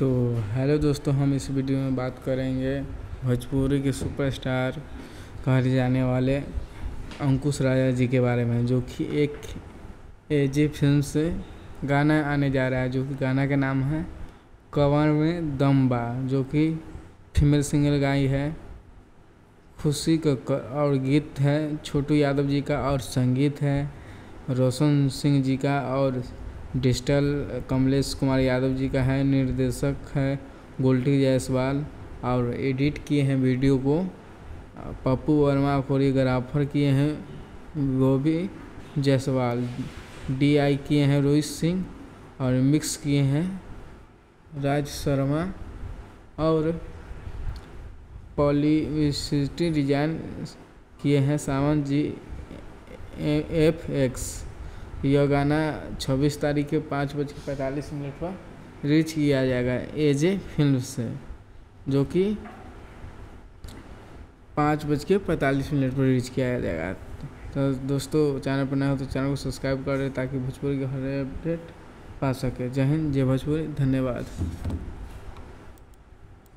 तो हेलो दोस्तों, हम इस वीडियो में बात करेंगे भोजपुरी के सुपरस्टार कहे जाने वाले अंकुश राजा जी के बारे में, जो कि एक एजे फिल्म से गाना आने जा रहा है, जो कि गाना का नाम है कमर में दम बा, जो कि फीमेल सिंगर गाई है खुशी कक्कर और गीत है छोटू यादव जी का और संगीत है रोशन सिंह जी का और डिजिटल कमलेश कुमार यादव जी का है। निर्देशक है गोल्टी जायसवाल और एडिट किए हैं वीडियो को पप्पू वर्मा, कोरियोग्राफर किए हैं गोभी जायसवाल, डीआई किए हैं रोहित सिंह और मिक्स किए हैं राज शर्मा और पॉलिसिटी डिजाइन किए हैं सावंत जी FX। यह गाना 26 तारीख के 5:45 पर रिलीज किया जाएगा एजे फिल्म से, जो कि 5:45 पर रिलीज किया जाएगा। तो दोस्तों, चैनल पर नए हो तो चैनल को सब्सक्राइब कर दें ताकि भोजपुरी के हर अपडेट पा सके। जय हिंद, जय भोजपुरी, धन्यवाद।